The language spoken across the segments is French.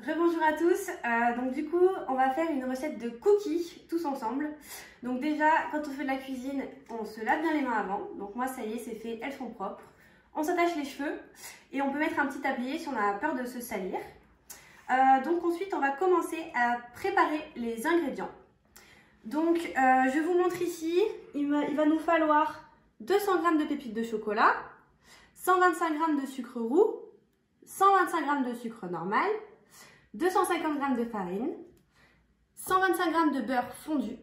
Rebonjour à tous, donc du coup on va faire une recette de cookies tous ensemble. Donc déjà quand on fait de la cuisine on se lave bien les mains avant, donc moi ça y est c'est fait, elles sont propres. On s'attache les cheveux et on peut mettre un petit tablier si on a peur de se salir. Donc ensuite on va commencer à préparer les ingrédients. Donc je vous montre ici, il va nous falloir 200 g de pépites de chocolat, 125 g de sucre roux, 125 g de sucre normal, 250 g de farine, 125 g de beurre fondu,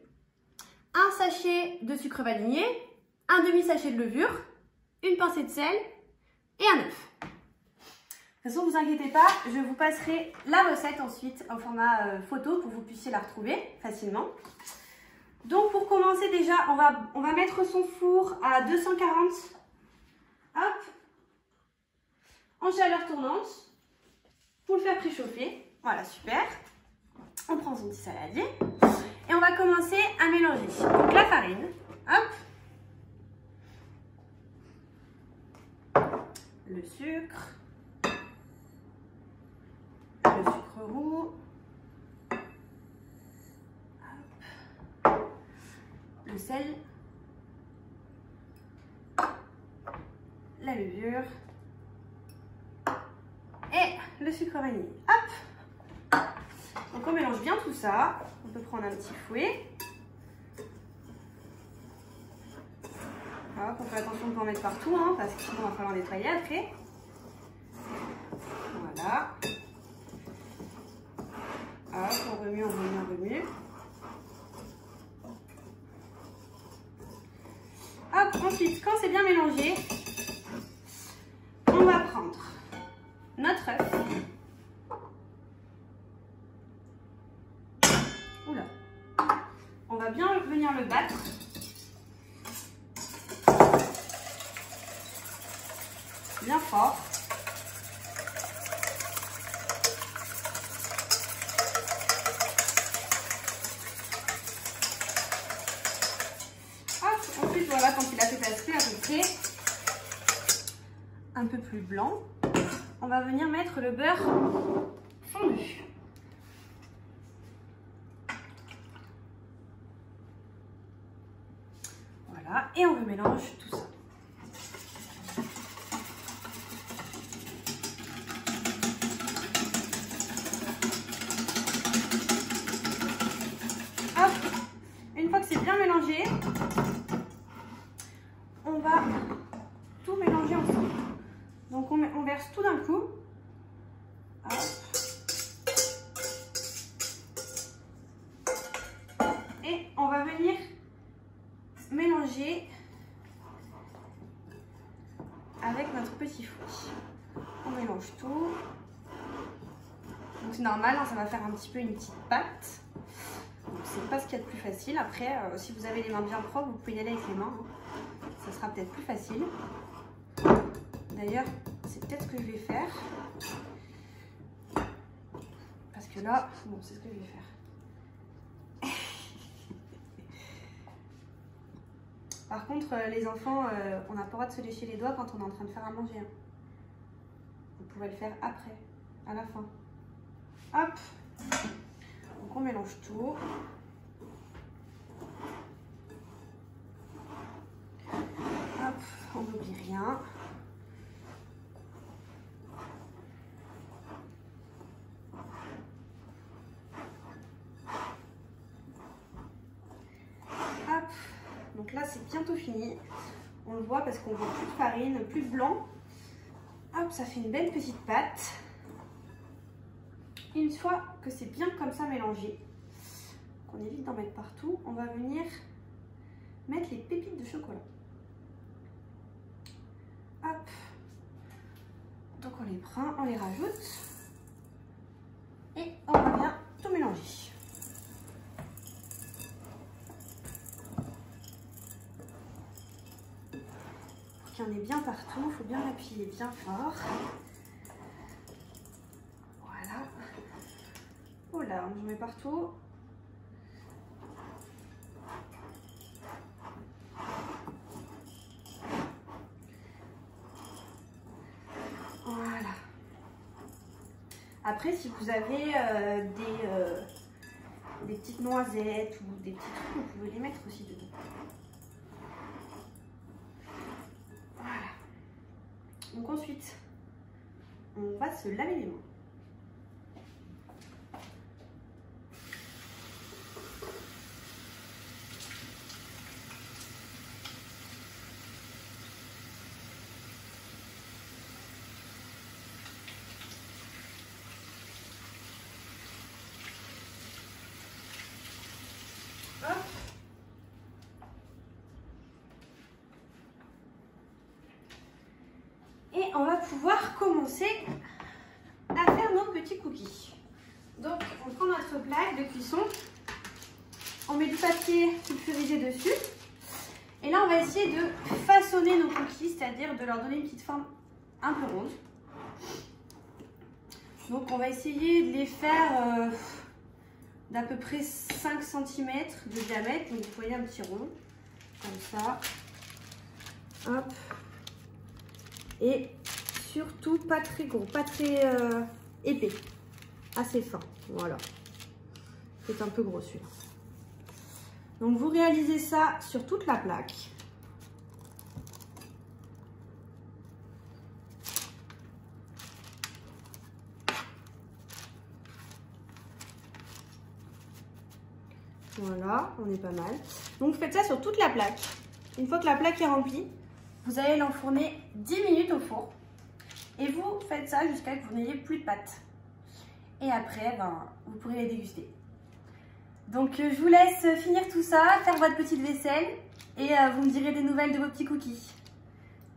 un sachet de sucre vanillé, un demi-sachet de levure, une pincée de sel et un œuf. De toute façon, ne vous inquiétez pas, je vous passerai la recette ensuite en format photo pour que vous puissiez la retrouver facilement. Donc pour commencer déjà, on va mettre son four à 240, hop, en chaleur tournante pour le faire préchauffer. Voilà, super. On prend son petit saladier et on va commencer à mélanger. Donc la farine, hop, le sucre roux, hop, le sel, la levure et le sucre vanillé. Hop. Donc on mélange bien tout ça. On peut prendre un petit fouet. Hop, on fait attention de ne pas en mettre partout, hein, parce que sinon on va falloir nettoyer après. Voilà. Hop, on remue, on remue, on remue. Hop, ensuite, quand c'est bien mélangé, on va prendre notre œuf. Oula. On va bien venir le battre. Bien fort. Hop, ensuite voilà, quand il a cet aspect à peu près un peu plus blanc, on va venir mettre le beurre fondu. Voilà, et on remélange tout ça. Hop, une fois que c'est bien mélangé, on va tout mélanger ensemble. Donc on verse tout d'un coup. Hop. Et on va venir mélanger avec notre petit fouet. On mélange tout. Donc c'est normal, hein, ça va faire un petit peu une petite pâte. Donc c'est pas ce qu'il y a de plus facile. Après, si vous avez les mains bien propres, vous pouvez y aller avec les mains. Hein. Ça sera peut-être plus facile. D'ailleurs, c'est peut-être ce que je vais faire. Parce que là, bon, c'est ce que je vais faire. Par contre, les enfants, on n'a pas le droit de se lécher les doigts quand on est en train de faire à manger. Hein. Vous pouvez le faire après, à la fin. Hop. Donc on mélange tout. Hop, on n'oublie rien. Donc là, c'est bientôt fini. On le voit parce qu'on voit plus de farine, plus de blanc. Hop, ça fait une belle petite pâte. Et une fois que c'est bien comme ça mélangé, qu'on évite d'en mettre partout, on va venir mettre les pépites de chocolat. Hop. Donc on les prend, on les rajoute. Et on va bien tout mélanger. Il y en ait bien partout, il faut bien l'appuyer bien fort. Voilà. Oh là, j'en mets partout. Voilà. Après, si vous avez des petites noisettes ou des petits trucs, vous pouvez les mettre aussi dedans. Voilà. Donc ensuite, on va se laver les mains. Et on va pouvoir commencer à faire nos petits cookies. Donc on prend notre plaque de cuisson, on met du papier sulfurisé dessus. Et là on va essayer de façonner nos cookies, c'est-à-dire de leur donner une petite forme un peu ronde. Donc on va essayer de les faire d'à peu près 5 cm de diamètre. Donc vous voyez un petit rond, comme ça. Hop. Et surtout pas très gros, pas très épais, assez fin. Voilà. C'est un peu gros celui-là. Donc vous réalisez ça sur toute la plaque. Voilà, on est pas mal. Donc vous faites ça sur toute la plaque. Une fois que la plaque est remplie, vous allez l'enfourner 10 minutes au four. Et vous faites ça jusqu'à ce que vous n'ayez plus de pâte. Et après, vous pourrez les déguster. Donc je vous laisse finir tout ça, faire votre petite vaisselle. Et vous me direz des nouvelles de vos petits cookies.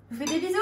Je vous fais des bisous!